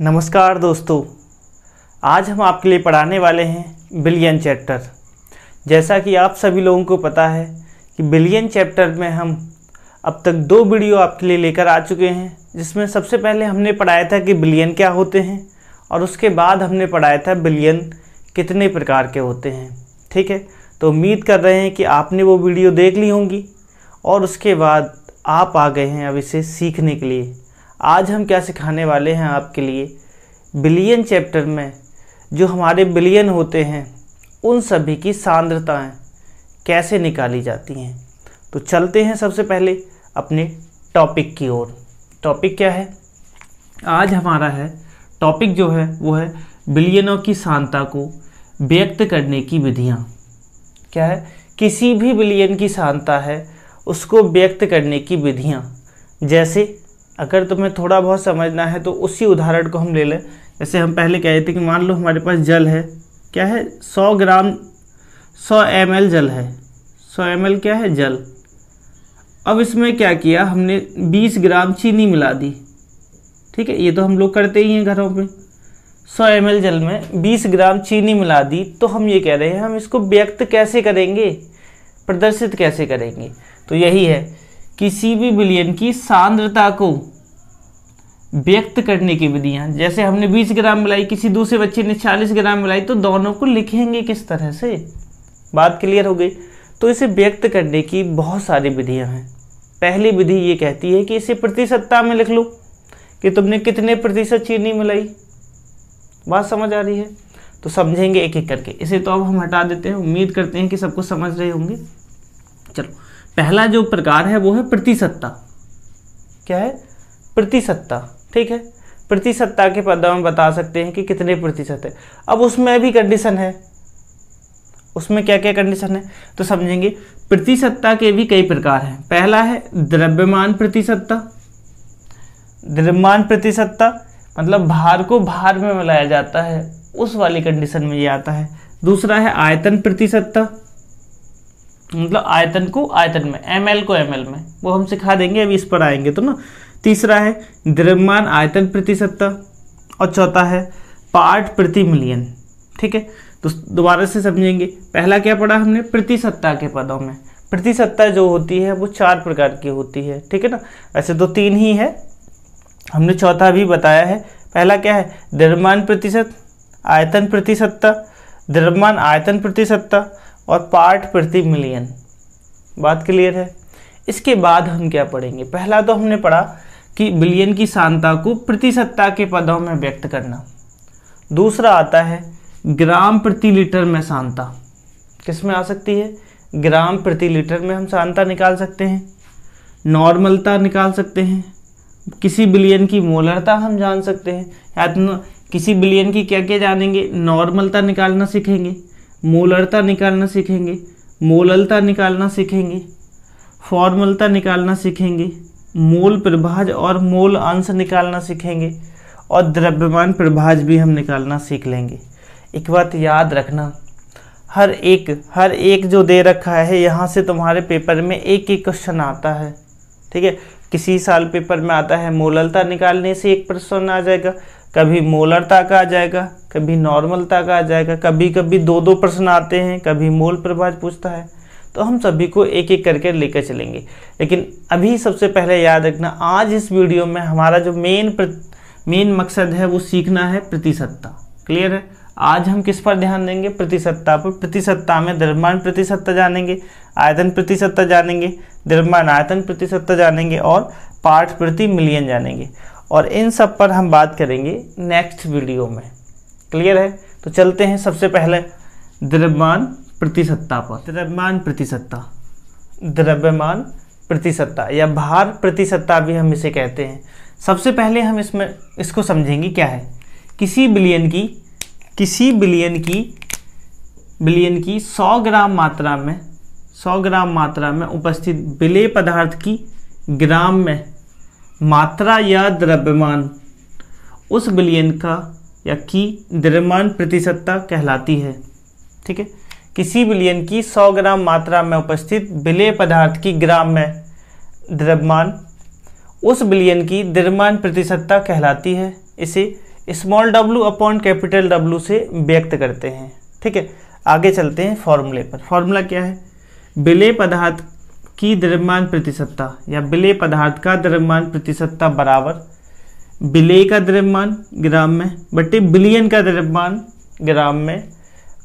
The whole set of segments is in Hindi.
नमस्कार दोस्तों, आज हम आपके लिए पढ़ाने वाले हैं बिलियन चैप्टर। जैसा कि आप सभी लोगों को पता है कि बिलियन चैप्टर में हम अब तक 2 वीडियो आपके लिए लेकर आ चुके हैं, जिसमें सबसे पहले हमने पढ़ाया था कि बिलियन क्या होते हैं और उसके बाद हमने पढ़ाया था बिलियन कितने प्रकार के होते हैं। ठीक है, तो उम्मीद कर रहे हैं कि आपने वो वीडियो देख ली होंगी और उसके बाद आप आ गए हैं अब इसे सीखने के लिए। आज हम क्या सिखाने वाले हैं आपके लिए, बिलियन चैप्टर में जो हमारे बिलियन होते हैं उन सभी की सांद्रताएं कैसे निकाली जाती हैं। तो चलते हैं सबसे पहले अपने टॉपिक की ओर। टॉपिक क्या है आज हमारा? है टॉपिक जो है वो है बिलियनों की सांद्रता को व्यक्त करने की विधियाँ। क्या है? किसी भी बिलियन की सांद्रता है उसको व्यक्त करने की विधियाँ। जैसे अगर तुम्हें थोड़ा बहुत समझना है तो उसी उदाहरण को हम ले लें। जैसे हम पहले कह रहे थे कि मान लो हमारे पास जल है, क्या है? 100 ml जल है। 100 ml क्या है? जल। अब इसमें क्या किया हमने? 20 ग्राम चीनी मिला दी। ठीक है, ये तो हम लोग करते ही हैं घरों पे। 100 ml जल में 20 ग्राम चीनी मिला दी, तो हम ये कह रहे हैं हम इसको व्यक्त कैसे करेंगे, प्रदर्शित कैसे करेंगे? तो यही है, किसी भी बिलियन की सांद्रता को व्यक्त करने की विधियाँ। जैसे हमने 20 ग्राम मिलाई, किसी दूसरे बच्चे ने 40 ग्राम मिलाई, तो दोनों को लिखेंगे किस तरह से? बात क्लियर हो गई। तो इसे व्यक्त करने की बहुत सारी विधियाँ हैं। पहली विधि ये कहती है कि इसे प्रतिशतता में लिख लो कि तुमने कितने प्रतिशत चीनी मिलाई। बात समझ आ रही है? तो समझेंगे एक एक करके। इसे तो अब हम हटा देते हैं, उम्मीद करते हैं कि सबको समझ रहे होंगे। चलो, पहला जो प्रकार है वो है प्रतिशतता। क्या है? प्रतिशतता। ठीक है, प्रतिशतता के पदों में बता सकते हैं कि कितने प्रतिशत है। अब उसमें भी कंडीशन है, उसमें क्या क्या कंडीशन है तो समझेंगे। प्रतिशतता के भी कई प्रकार हैं। पहला है द्रव्यमान प्रतिशतता। द्रव्यमान प्रतिशतता मतलब भार को भार में मिलाया जाता है, उस वाली कंडीशन में ये आता है। दूसरा है आयतन प्रतिशतता, मतलब आयतन को आयतन में, ml को ml में, वो हम सिखा देंगे, अभी इस पर आएंगे तो ना। तीसरा है द्रव्यमान आयतन प्रतिशतता और चौथा है पार्ट प्रति मिलियन। ठीक है, तो दोबारा से समझेंगे। पहला क्या पढ़ा हमने? प्रतिशतता के पदों में। प्रतिशतता जो होती है वो 4 प्रकार की होती है। ठीक है ना, वैसे तो 3 ही है, हमने चौथा भी बताया है। पहला क्या है? द्रव्यमान प्रतिशत, आयतन प्रतिशतता, द्रव्यमान आयतन प्रतिशतता और पार्ट प्रति मिलियन। बात क्लियर है? इसके बाद हम क्या पढ़ेंगे? पहला तो हमने पढ़ा कि बिलियन की सांद्रता को प्रतिशतता के पदों में व्यक्त करना। दूसरा आता है ग्राम प्रति लीटर में सांद्रता। किस में आ सकती है? ग्राम प्रति लीटर में हम सांद्रता निकाल सकते हैं, नॉर्मलता निकाल सकते हैं, किसी बिलियन की मोलरता हम जान सकते हैं। या तो किसी बिलियन की क्या क्या जानेंगे? नॉर्मलता निकालना सीखेंगे, मोलरता निकालना सीखेंगे, मोललता निकालना सीखेंगे, फॉर्मलता निकालना सीखेंगे, मोल प्रभाज और मोल अंश निकालना सीखेंगे और द्रव्यमान प्रभाज भी हम निकालना सीख लेंगे। एक बात याद रखना, हर एक जो दे रखा है यहाँ से तुम्हारे पेपर में एक एक क्वेश्चन आता है। ठीक है, किसी साल पेपर में आता है मोललता निकालने से एक प्रश्न आ जाएगा, कभी मोलरता का आ जाएगा, कभी नॉर्मलता का आ जाएगा, कभी कभी 2-2 प्रश्न आते हैं, कभी मोल प्रभाज पूछता है। तो हम सभी को एक एक करके लेकर चलेंगे। लेकिन अभी सबसे पहले याद रखना, आज इस वीडियो में हमारा जो मेन मकसद है वो सीखना है प्रतिशतता। क्लियर है? आज हम किस पर ध्यान देंगे? प्रतिशतता पर। प्रतिशतता में द्रव्यमान प्रतिशतता जानेंगे, आयतन प्रतिशतता जानेंगे, द्रव्यमान आयतन प्रतिशतता जानेंगे और पार्ट प्रति मिलियन जानेंगे। और इन सब पर हम बात करेंगे नेक्स्ट वीडियो में। क्लियर है? तो चलते हैं सबसे पहले द्रव्यमान प्रतिशतता पर। द्रव्यमान प्रतिशतता, द्रव्यमान प्रतिशतता या भार प्रतिशतता भी हम इसे कहते हैं। सबसे पहले हम इसको समझेंगे क्या है। किसी बिलियन की 100 ग्राम मात्रा में उपस्थित विलेय पदार्थ की ग्राम में मात्रा या द्रव्यमान उस बिलियन का या की द्रव्यमान प्रतिशतता कहलाती है। ठीक है, किसी बिलियन की 100 ग्राम मात्रा में उपस्थित विलेय पदार्थ की ग्राम में द्रव्यमान उस बिलियन की द्रव्यमान प्रतिशतता कहलाती है। इसे small w upon capital W से व्यक्त करते हैं। ठीक है, आगे चलते हैं फॉर्मूले पर। फॉर्मूला क्या है? विलेय पदार्थ की द्रव्यमान प्रतिशतता या विलेय पदार्थ का द्रव्यमान प्रतिशतता बराबर विलेय का द्रव्यमान ग्राम में बटे बिलियन का द्रव्यमान ग्राम में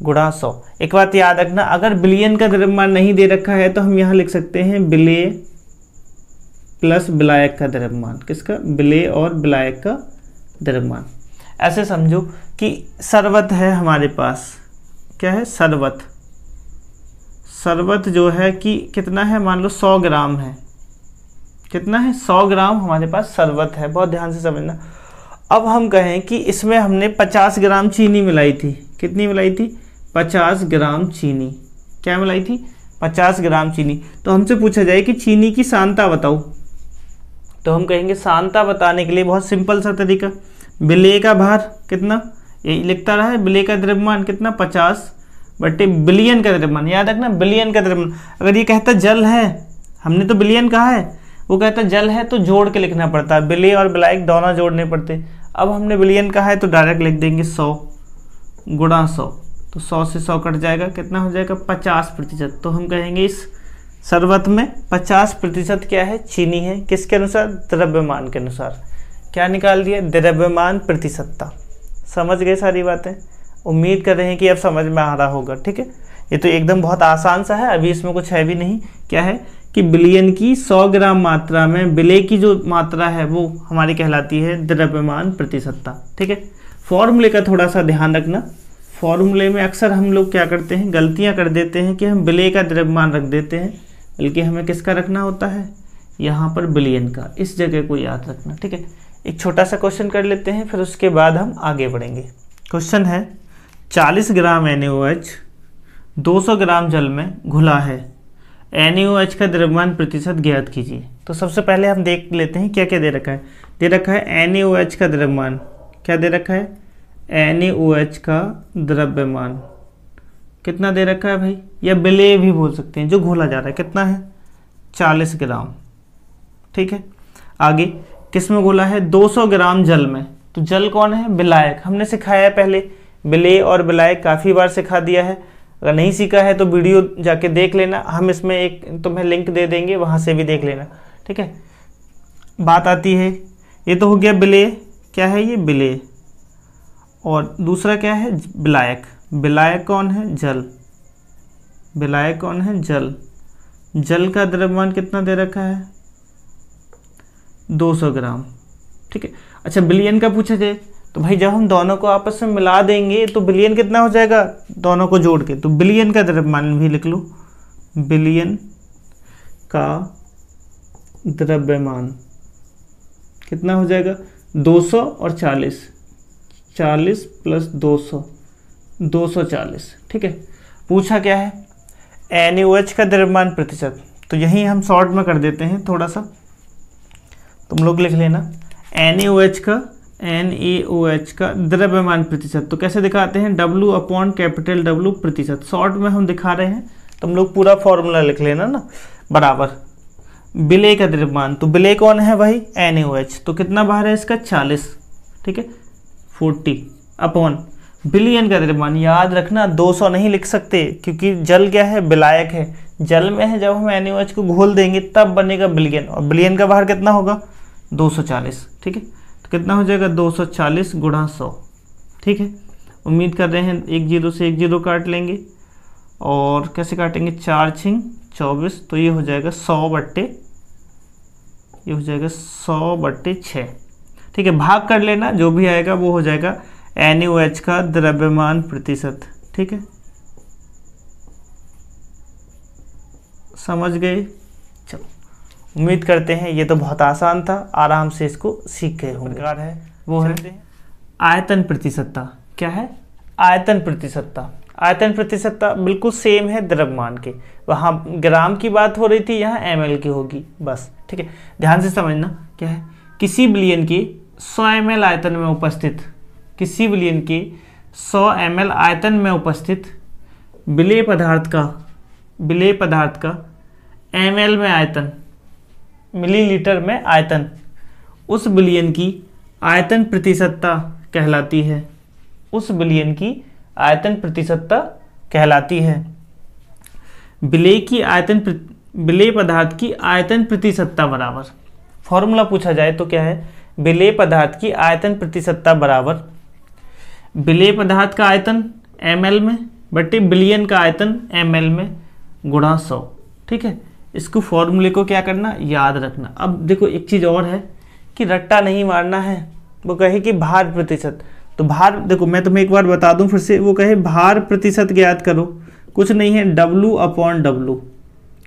गुणा 100। एक बात याद रखना, अगर बिलियन का द्रव्यमान नहीं दे रखा है तो हम यहाँ लिख सकते हैं विलेय प्लस विलायक का द्रव्यमान। किसका? विलेय और विलायक का द्रव्यमान। ऐसे समझो कि शरबत है हमारे पास। क्या है? शरबत। शरबत जो है कि कितना है, मान लो 100 ग्राम है। कितना है? 100 ग्राम हमारे पास शरबत है। बहुत ध्यान से समझना। अब हम कहें कि इसमें हमने 50 ग्राम चीनी मिलाई थी। कितनी मिलाई थी? 50 ग्राम चीनी। क्या मिलाई थी? 50 ग्राम चीनी। तो हमसे पूछा जाए कि चीनी की सांद्रता बताओ, तो हम कहेंगे सांद्रता बताने के लिए बहुत सिंपल सा तरीका, विलेय का भार कितना, ये लिखता रहा है, विलेय का द्रव्यमान कितना 50 बटे बिलियन का द्रव्यमान। याद रखना बिलियन का द्रव्यमान। अगर ये कहता जल है, हमने तो बिलियन कहा है, वो कहता जल है तो जोड़ के लिखना पड़ता है, विलेय और विलायक दोनों जोड़ने पड़ते। अब हमने बिलियन कहा है तो डायरेक्ट लिख देंगे 100 गुणा 100, तो 100 से 100 कट जाएगा, कितना हो जाएगा 50%। तो हम कहेंगे इस शरबत में 50% क्या है? चीनी है। किसके अनुसार? द्रव्यमान के अनुसार। क्या निकाल दिया? द्रव्यमान प्रतिशतता। समझ गए सारी बातें? उम्मीद कर रहे हैं कि अब समझ में आ रहा होगा। ठीक है, ये तो एकदम बहुत आसान सा है, अभी इसमें कुछ है भी नहीं। क्या है कि बिलियन की 100 ग्राम मात्रा में विलेय की जो मात्रा है वो हमारी कहलाती है द्रव्यमान प्रतिशतता। ठीक है, फॉर्मूले का थोड़ा सा ध्यान रखना। फॉर्मूले में अक्सर हम लोग क्या करते हैं, गलतियां कर देते हैं कि हम विलेय का द्रव्यमान रख देते हैं, बल्कि हमें किसका रखना होता है? यहाँ पर बिलियन का। इस जगह को याद रखना। ठीक है, एक छोटा सा क्वेश्चन कर लेते हैं, फिर उसके बाद हम आगे बढ़ेंगे। क्वेश्चन है 40 ग्राम NaOH 200 ग्राम जल में घुला है, NaOH का द्रव्यमान प्रतिशत ज्ञात कीजिए। तो सबसे पहले हम देख लेते हैं क्या क्या दे रखा है। दे रखा है NaOH का द्रव्यमान। क्या दे रखा है? NaOH का द्रव्यमान कितना दे रखा है भाई, या विलेय भी बोल सकते हैं, जो घोला जा रहा है कितना है? 40 ग्राम। ठीक है, आगे किस में घोला है? 200 ग्राम जल में। तो जल कौन है? विलायक। हमने सिखाया है पहले, विलेय और विलायक काफ़ी बार सिखा दिया है। अगर नहीं सीखा है तो वीडियो जाके देख लेना, हम इसमें एक तुम्हें लिंक दे देंगे, वहाँ से भी देख लेना। ठीक है, बात आती है, ये तो हो गया विलेय। क्या है ये? विलेय। और दूसरा क्या है? विलायक। विलायक कौन है? जल। विलायक कौन है? जल। जल का द्रव्यमान कितना दे रखा है? 200 ग्राम। ठीक है, अच्छा बिलियन का पूछा जाए तो भाई जब हम दोनों को आपस में मिला देंगे तो बिलियन कितना हो जाएगा? दोनों को जोड़ के, तो बिलियन का द्रव्यमान भी लिख लो। बिलियन का द्रव्यमान कितना हो जाएगा? 200 और 40, 40 प्लस 200, 240। ठीक है, पूछा क्या है? NaOH का द्रव्यमान प्रतिशत। तो यही हम शॉर्ट में कर देते हैं, थोड़ा सा तुम लोग लिख लेना। NaOH का द्रव्यमान प्रतिशत। तो कैसे दिखाते हैं? W अपॉन कैपिटल W प्रतिशत। शॉर्ट में हम दिखा रहे हैं, तुम लोग पूरा फॉर्मूला लिख लेना ना, बराबर विलेय का द्रव्यमान। तो विलेय कौन है भाई? NaOH। तो कितना बार है इसका? 40। ठीक है, 40 अपॉन बिलियन का द्रव्यमान। याद रखना 200 नहीं लिख सकते, क्योंकि जल क्या है? विलायक है। जल में है, जब हम NaOH को घोल देंगे तब बनेगा बिलियन, और बिलियन का भार कितना होगा? 240। ठीक है, तो कितना हो जाएगा? 240 गुणा 100। ठीक है, उम्मीद कर रहे हैं 1 0 से 1 0 काट लेंगे, और कैसे काटेंगे? 4 6 24, तो ये हो जाएगा 100 बट्टे, ये हो जाएगा 100 बट्टे 6। ठीक है, भाग कर लेना, जो भी आएगा वो हो जाएगा NaOH का द्रव्यमान प्रतिशत। ठीक है, समझ गए? चलो, उम्मीद करते हैं ये तो बहुत आसान था, आराम से इसको सीख गए होंगे। प्रकार है वो है आयतन प्रतिशतता। क्या है? आयतन प्रतिशतता। आयतन प्रतिशतता बिल्कुल सेम है द्रव्यमान के, वहाँ ग्राम की बात हो रही थी, यहाँ ml की होगी बस। ठीक है, ध्यान से समझना। क्या है? किसी विलयन के 100 ml आयतन में उपस्थित, किसी विलयन के 100 ml आयतन में उपस्थित विलेय पदार्थ का ml में आयतन, मिलीलीटर में आयतन, उस विलयन की आयतन प्रतिशतता कहलाती है, उस विलयन की आयतन प्रतिशतता कहलाती है। विलेय पदार्थ की आयतन प्रतिशतता बराबर, फॉर्मूला पूछा जाए तो क्या है, विलेय पदार्थ की आयतन प्रतिशतता बराबर विलेय पदार्थ का आयतन ml में बटे विलयन का आयतन ml में गुणा 100। ठीक है, इसको फॉर्मूले को क्या करना, याद रखना। अब देखो एक चीज़ और है कि रट्टा नहीं मारना है। वो कहे कि भार प्रतिशत, तो भार देखो मैं तुम्हें एक बार बता दूं फिर से, वो कहे भार प्रतिशत ज्ञात करो, कुछ नहीं है W/W,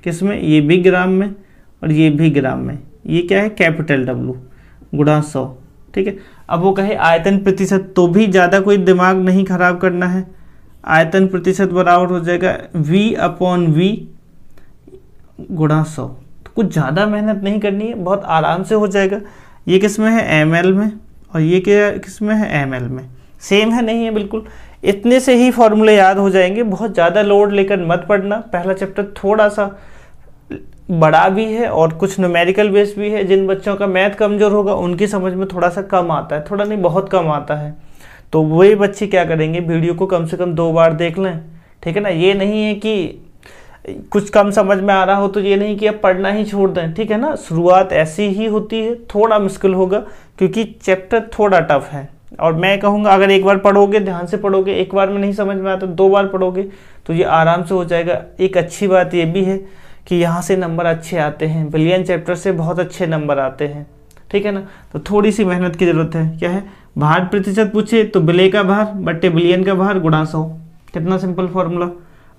किसमें, ये भी ग्राम में और ये भी ग्राम में, ये क्या है कैपिटल W गुणा 100। ठीक है, अब वो कहे आयतन प्रतिशत, तो भी ज़्यादा कोई दिमाग नहीं खराब करना है। आयतन प्रतिशत बराबर हो जाएगा V/V गुणा 100। तो कुछ ज़्यादा मेहनत नहीं करनी है, बहुत आराम से हो जाएगा। ये किस में है, ml में, और ये क्या किस में है, ml में। सेम है, नहीं है, बिल्कुल। इतने से ही फॉर्मूले याद हो जाएंगे, बहुत ज़्यादा लोड लेकर मत पढ़ना। पहला चैप्टर थोड़ा सा बड़ा भी है और कुछ न्यूमेरिकल बेस भी है। जिन बच्चों का मैथ कमज़ोर होगा उनकी समझ में थोड़ा सा कम आता है, थोड़ा नहीं बहुत कम आता है, तो वही बच्चे क्या करेंगे, वीडियो को कम से कम 2 बार देख लें। ठीक है ना, ये नहीं है कि कुछ कम समझ में आ रहा हो तो ये नहीं कि अब पढ़ना ही छोड़ दें। ठीक है ना, शुरुआत ऐसी ही होती है, थोड़ा मुश्किल होगा क्योंकि चैप्टर थोड़ा टफ है। और मैं कहूँगा अगर एक बार पढ़ोगे, ध्यान से पढ़ोगे, एक बार में नहीं समझ में आता 2 बार पढ़ोगे तो ये आराम से हो जाएगा। एक अच्छी बात ये भी है कि यहाँ से नंबर अच्छे आते हैं, विलयन चैप्टर से बहुत अच्छे नंबर आते हैं। ठीक है ना, तो थोड़ी सी मेहनत की ज़रूरत है। क्या है, भार प्रतिशत पूछे तो विलेय का भार बट्टे विलयन का भार गुणा 100, कितना सिंपल फॉर्मूला।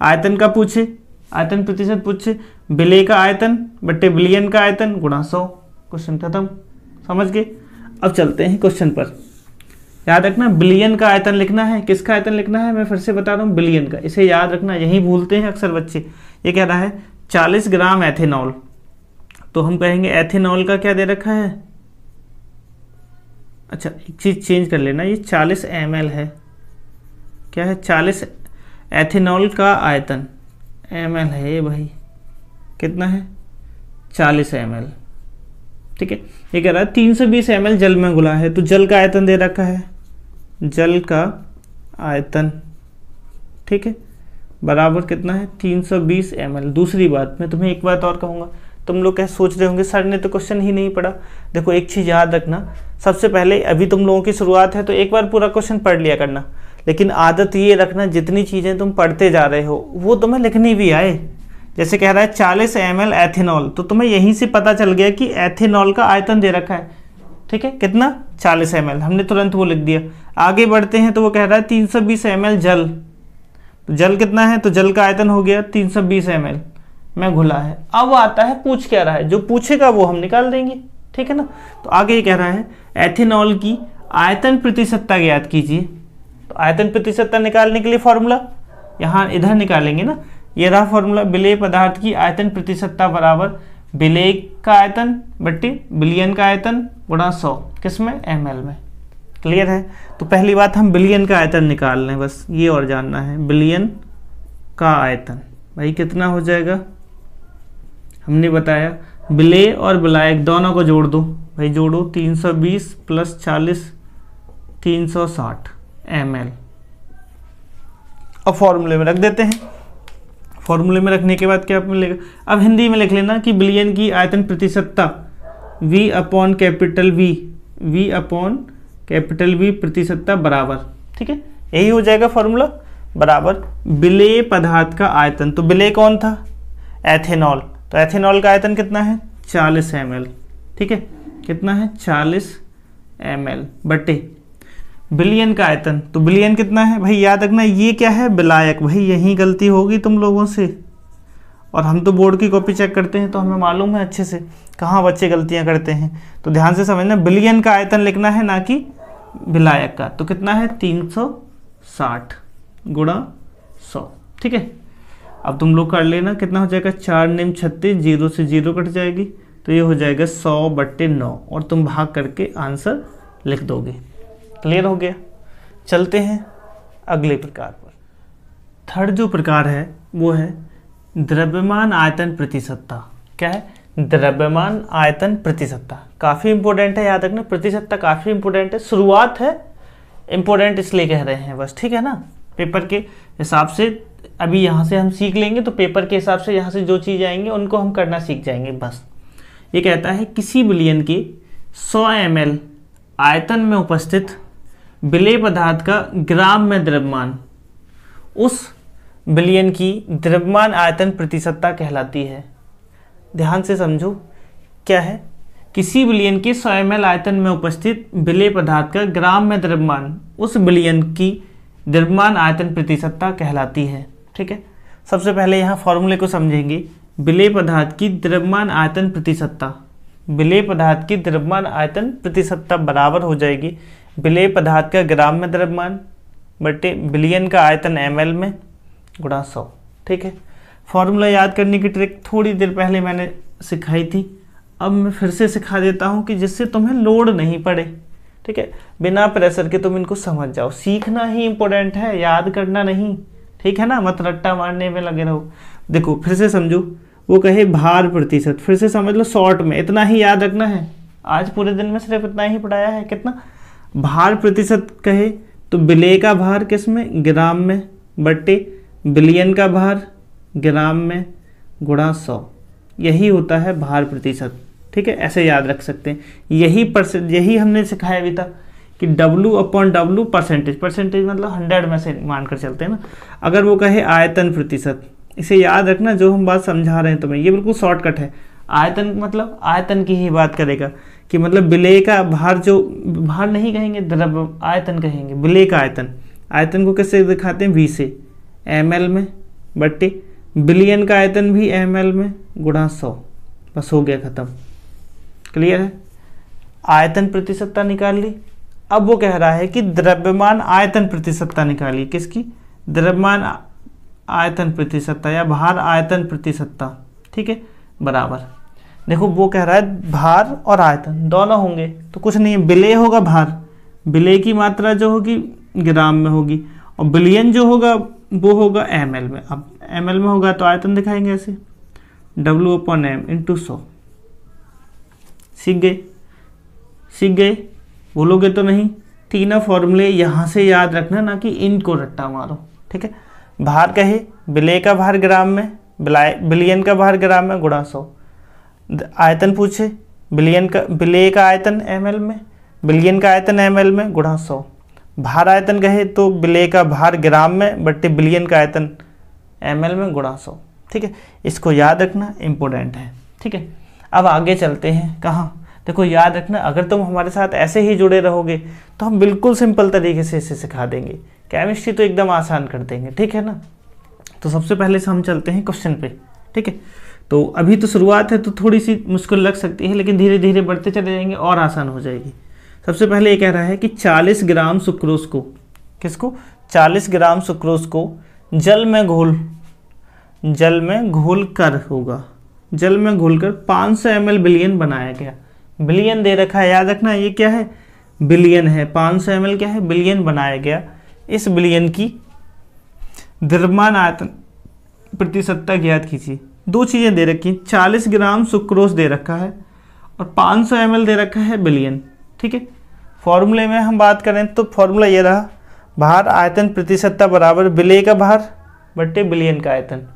आयतन का पूछे, आयतन प्रतिशत पूछे, विलेय का आयतन बट्टे विलयन का आयतन गुणा 100, क्वेश्चन खत्म। समझ गए। अब चलते हैं क्वेश्चन पर। याद रखना विलयन का आयतन लिखना है। किसका आयतन लिखना है, मैं फिर से बता रहा हूँ, विलयन का। इसे याद रखना, यही भूलते हैं अक्सर बच्चे। ये कह रहा है 40 ग्राम एथेनॉल, तो हम कहेंगे एथेनॉल का क्या दे रखा है, अच्छा एक चीज़ चेंज कर लेना, ये 40 ml है। क्या है, 40 एथेनॉल का आयतन ml है ये भाई, कितना है 40 ml। ठीक है, ये कह रहा है 320 ml जल में घुला है, तो जल का आयतन दे रखा है, जल का आयतन, ठीक है, बराबर कितना है 320 ml। दूसरी बात मैं तुम्हें एक बात और कहूँगा, तुम लोग क्या सोच रहे होंगे सर ने तो क्वेश्चन ही नहीं पढ़ा। देखो एक चीज़ याद रखना, सबसे पहले अभी तुम लोगों की शुरुआत है तो एक बार पूरा क्वेश्चन पढ़ लिया करना, लेकिन आदत ये रखना जितनी चीज़ें तुम पढ़ते जा रहे हो वो तुम्हें लिखनी भी आए। जैसे कह रहा है 40 ml एथेनॉल, तो तुम्हें यहीं से पता चल गया कि एथेनॉल का आयतन दे रखा है। ठीक है, कितना 40 ml, हमने तुरंत वो लिख दिया। आगे बढ़ते हैं तो वो कह रहा है 320 ml जल, तो जल कितना है, तो जल का आयतन हो गया 320 ml में घुला है। अब आता है पूछ क्या रहा है, जो पूछेगा वो हम निकाल देंगे। ठीक है ना, तो आगे ये कह रहा है एथेनॉल की आयतन प्रतिशतता ज्ञात कीजिए। तो आयतन प्रतिशतता निकालने के लिए फॉर्मूला यहाँ इधर निकालेंगे ना, ये रहा फॉर्मूला, विलेय पदार्थ की आयतन प्रतिशतता बराबर विलेय का आयतन बट्टी विलयन का आयतन गुणा 100, किसमें, ml में। क्लियर है। तो पहली बात हम विलयन का आयतन निकाल लें, बस ये और जानना है। विलयन का आयतन भाई कितना हो जाएगा, हमने बताया विलेय और विलायक दोनों को जोड़ दो भाई, जोड़ो 320 प्लस 40 360 ml। अब फॉर्मूले में रख देते हैं। फॉर्मूले में रखने के बाद क्या मिलेगा, अब हिंदी में लिख लेना कि विलयन की आयतन प्रतिशतता V अपॉन कैपिटल V प्रतिशतता बराबर, ठीक है, यही हो जाएगा फॉर्मूला, बराबर विलेय पदार्थ का आयतन। तो विलेय कौन था, एथेनॉल, तो एथेनॉल का आयतन कितना है 40 ml। ठीक है, कितना है 40 ml बटे विलयन का आयतन, तो विलयन कितना है भाई, याद रखना ये क्या है, विलायक। भाई यही गलती होगी तुम लोगों से, और हम तो बोर्ड की कॉपी चेक करते हैं तो हमें मालूम है अच्छे से कहाँ बच्चे गलतियाँ करते हैं। तो ध्यान से समझना, विलयन का आयतन लिखना है ना कि विलायक का। तो कितना है 360 गुणा 100। ठीक है, अब तुम लोग कर लेना, कितना हो जाएगा 4 निम 36, 0 से 0 कट जाएगी, तो ये हो जाएगा 100/9, और तुम भाग करके आंसर लिख दोगे। क्लियर हो गया। चलते हैं अगले प्रकार पर। थर्ड जो प्रकार है वो है द्रव्यमान आयतन प्रतिशतता। क्या है, द्रव्यमान आयतन प्रतिशतता, काफ़ी इंपॉर्टेंट है, याद रखना, प्रतिशतता काफ़ी इंपॉर्टेंट है। शुरुआत है इम्पोर्टेंट इसलिए कह रहे हैं बस, ठीक है ना। पेपर के हिसाब से अभी यहाँ से हम सीख लेंगे, तो पेपर के हिसाब से यहाँ से जो चीज़ आएंगे उनको हम करना सीख जाएंगे बस। ये कहता है किसी विलयन के 100 ml आयतन में उपस्थित विलेय पदार्थ का ग्राम में द्रव्यमान उस विलयन की द्रव्यमान आयतन प्रतिशतता कहलाती है। ध्यान से समझो क्या है, किसी विलयन के 100 ml आयतन में उपस्थित विलेय पदार्थ का ग्राम में द्रव्यमान उस विलयन की द्रव्यमान आयतन प्रतिशतता कहलाती है, ठीक है। सबसे पहले यहाँ फॉर्मूले को समझेंगे। विलेय पदार्थ की द्रव्यमान आयतन प्रतिशतता, विलेय पदार्थ की द्रव्यमान आयतन प्रतिशतता बराबर हो जाएगी विलेय पदार्थ का ग्राम में द्रव्यमान बटे विलयन का आयतन ml में गुणा 100, ठीक है। फॉर्मूला याद करने की ट्रिक थोड़ी देर पहले मैंने सिखाई थी, अब मैं फिर से सिखा देता हूँ कि जिससे तुम्हें लोड नहीं पड़े, ठीक है। बिना प्रेशर के तुम इनको समझ जाओ। सीखना ही इंपॉर्टेंट है, याद करना नहीं, ठीक है ना। मत रट्टा मारने में लगे रहो। देखो फिर से समझो, वो कहे भार प्रतिशत, फिर से समझ लो शॉर्ट में, इतना ही याद रखना है। आज पूरे दिन में सिर्फ इतना ही पढ़ाया है। कितना भार प्रतिशत कहे तो विलेय का भार किस में, ग्राम में, बटे विलयन का भार ग्राम में गुणा 100, यही होता है भार प्रतिशत, ठीक है। ऐसे याद रख सकते हैं। यही हमने सिखाया भी था कि W/W परसेंटेज, परसेंटेज मतलब 100 में से मानकर चलते हैं ना। अगर वो कहे आयतन प्रतिशत, इसे याद रखना, जो हम बात समझा रहे हैं तुम्हें ये बिल्कुल शॉर्टकट है। आयतन मतलब आयतन की ही बात करेगा कि मतलब विलेय का भार, जो भार नहीं कहेंगे, द्रव्य आयतन कहेंगे, विलेय का आयतन। आयतन को कैसे दिखाते हैं, V से, ml में, बटे विलयन का आयतन भी ml में गुणा 100, बस हो गया खत्म। क्लियर है। आयतन प्रतिशतता निकाल ली। अब वो कह रहा है कि द्रव्यमान आयतन प्रतिशतता निकालिए। किसकी, द्रव्यमान आयतन प्रतिशतता या भार आयतन प्रतिशतता, ठीक है, बराबर। देखो वो कह रहा है भार और आयतन दोनों होंगे, तो कुछ नहीं है, विलेय होगा भार, विलेय की मात्रा जो होगी ग्राम में होगी, और विलयन जो होगा वो होगा ml में। अब ml में होगा तो आयतन दिखाएंगे ऐसे, W/m × 100। सीख गए, भूलोगे तो नहीं। तीनों फॉर्मूले यहाँ से याद रखना, ना कि इनको रट्टा मारो, ठीक है। भार कहे विलेय का भार ग्राम में, विलयन का भार ग्राम में गुणा 100। आयतन पूछे विलेय का आयतन ml में, विलयन का आयतन ml में गुणा 100। भार आयतन कहे तो विलेय का भार ग्राम में बटे विलयन का आयतन ml में गुणा 100, ठीक है। इसको याद रखना, इम्पोर्टेंट है, ठीक है। अब आगे चलते हैं। कहाँ, देखो याद रखना, अगर तुम हमारे साथ ऐसे ही जुड़े रहोगे तो हम बिल्कुल सिंपल तरीके से इसे सिखा देंगे। केमिस्ट्री तो एकदम आसान कर देंगे, ठीक है ना। तो सबसे पहले से हम चलते हैं क्वेश्चन पे, ठीक है। तो अभी तो शुरुआत है तो थोड़ी सी मुश्किल लग सकती है, लेकिन धीरे धीरे बढ़ते चले जाएंगे और आसान हो जाएगी। सबसे पहले ये कह रहा है कि 40 ग्राम सुक्रोज को, किसको, 40 ग्राम सुक्रोज को जल में घोलकर होगा, जल में घोलकर 500 ml विलयन बनाया गया। विलयन दे रखा है, याद रखना ये क्या है, विलयन है। 500 ml क्या है, विलयन बनाया गया। इस विलयन की द्रव्यमान आयतन प्रतिशतता ज्ञात कीजिए। दो चीजें दे रखी, 40 ग्राम सुक्रोज दे रखा है और 500 ml दे रखा है विलयन, ठीक है। फॉर्मूले में हम बात करें तो फॉर्मूला ये रहा, भार आयतन प्रतिशतता बराबर विलेय का भार बटे विलयन का आयतन।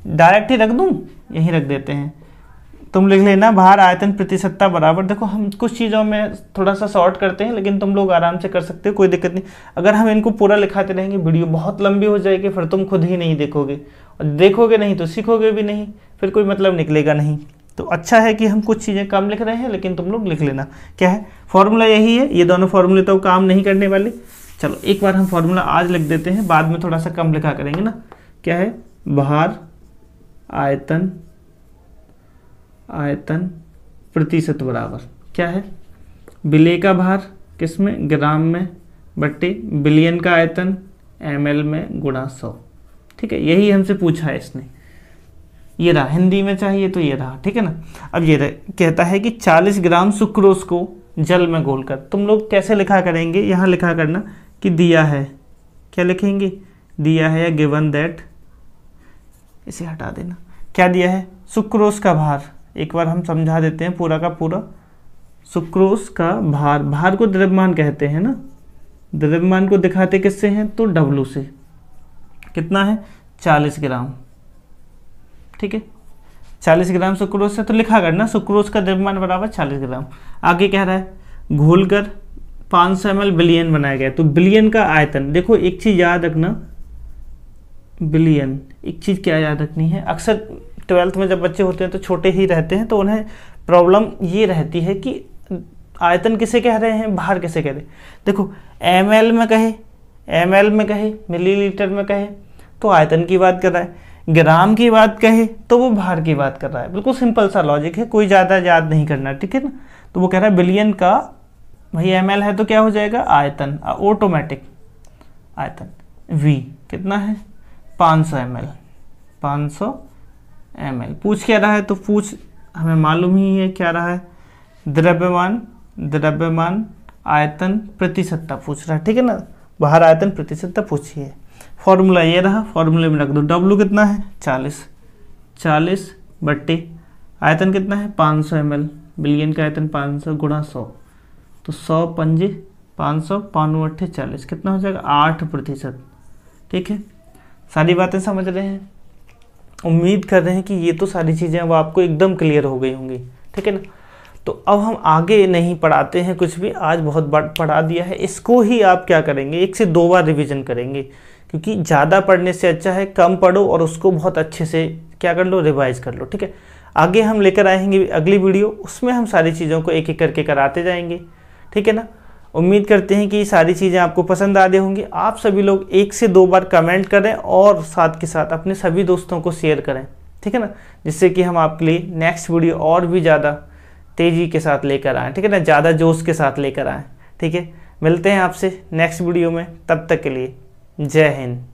डायरेक्ट ही रख दूं, यहीं रख देते हैं, तुम लिख लेना भार आयतन प्रतिशतता बराबर। देखो हम कुछ चीज़ों में थोड़ा सा शॉर्ट करते हैं, लेकिन तुम लोग आराम से कर सकते हो, कोई दिक्कत नहीं। अगर हम इनको पूरा लिखाते रहेंगे वीडियो बहुत लंबी हो जाएगी, फिर तुम खुद ही नहीं देखोगे, और देखोगे नहीं तो सीखोगे भी नहीं, फिर कोई मतलब निकलेगा नहीं। तो अच्छा है कि हम कुछ चीज़ें कम लिख रहे हैं, लेकिन तुम लोग लिख लेना। क्या है फॉर्मूला, यही है। ये दोनों फॉर्मूले तो काम नहीं करने वाले। चलो एक बार हम फॉर्मूला आज लिख देते हैं, बाद में थोड़ा सा कम लिखा करेंगे ना। क्या है, भार आयतन प्रतिशत बराबर क्या है, विलेय का भार किसमें, ग्राम में, बट्टे विलयन का आयतन ml में गुणा 100, ठीक है। यही हमसे पूछा है इसने, ये रहा। हिंदी में चाहिए तो ये रहा, ठीक है ना। अब ये कहता है कि 40 ग्राम सुक्रोज को जल में घोलकर, तुम लोग कैसे लिखा करेंगे, यहाँ लिखा करना कि दिया है, क्या लिखेंगे, दिया है या गिवन दैट, इसे हटा देना। क्या दिया है, सुक्रोज का भार, एक बार हम समझा देते हैं पूरा का पूरा। सुक्रोज का भार, भार को द्रव्यमान कहते हैं ना, द्रव्यमान को दिखाते किससे हैं, तो W से। कितना है, 40 ग्राम। ठीक है, 40 ग्राम सुक्रोज से तो लिखा करना सुक्रोज का द्रव्यमान बराबर 40 ग्राम। आगे कह रहा है घोलकर 500 ml बिलियन बनाया गया। तो बिलियन का आयतन, देखो एक चीज़ याद रखना, बिलियन, एक चीज़ क्या याद रखनी है, अक्सर 12th में जब बच्चे होते हैं तो छोटे ही रहते हैं, तो उन्हें प्रॉब्लम ये रहती है कि आयतन किसे कह रहे हैं, भार किसे कह रहे हैं। देखो ml में कहे, ml में कहे, मिलीलीटर में कहे तो आयतन की बात कर रहा है, ग्राम की बात कहे तो वो भार की बात कर रहा है। बिल्कुल सिंपल सा लॉजिक है, कोई ज़्यादा याद नहीं करना, ठीक है ना। तो वो कह रहा है बिलियन का, भाई ml है तो क्या हो जाएगा, आयतन, ऑटोमेटिक आयतन। v कितना है, 500 ml, 500 ml। पूछ क्या रहा है, तो पूछ हमें मालूम ही है क्या रहा है, द्रव्यमान आयतन प्रतिशतता पूछ रहा है, ठीक है ना। भार आयतन प्रतिशतता पूछिए। फॉर्मूला ये रहा, फॉर्मूले में रख दो। W कितना है, 40 बट्टे आयतन कितना है, 500 ml। बिलियन का आयतन 500 गुणा 100, तो 100 पंजे 500, 5 अट्ठे 40, कितना हो जाएगा, 8%। ठीक है, सारी बातें समझ रहे हैं। उम्मीद कर रहे हैं कि ये तो सारी चीज़ें अब आपको एकदम क्लियर हो गई होंगी, ठीक है ना। तो अब हम आगे नहीं पढ़ाते हैं कुछ भी, आज बहुत पढ़ा दिया है। इसको ही आप क्या करेंगे, 1 से 2 बार रिवीजन करेंगे, क्योंकि ज़्यादा पढ़ने से अच्छा है कम पढ़ो और उसको बहुत अच्छे से क्या कर लो, रिवाइज कर लो, ठीक है। आगे हम लेकर आएंगे अगली वीडियो, उसमें हम सारी चीज़ों को एक एक करके कराते जाएंगे, ठीक है ना। उम्मीद करते हैं कि ये सारी चीज़ें आपको पसंद आ रही होंगी। आप सभी लोग 1 से 2 बार कमेंट करें और साथ के साथ अपने सभी दोस्तों को शेयर करें, ठीक है ना, जिससे कि हम आपके लिए नेक्स्ट वीडियो और भी ज़्यादा तेज़ी के साथ लेकर आएँ, ठीक है ना, ज़्यादा जोश के साथ लेकर आएँ, ठीक है। मिलते हैं आपसे नेक्स्ट वीडियो में, तब तक के लिए जय हिंद।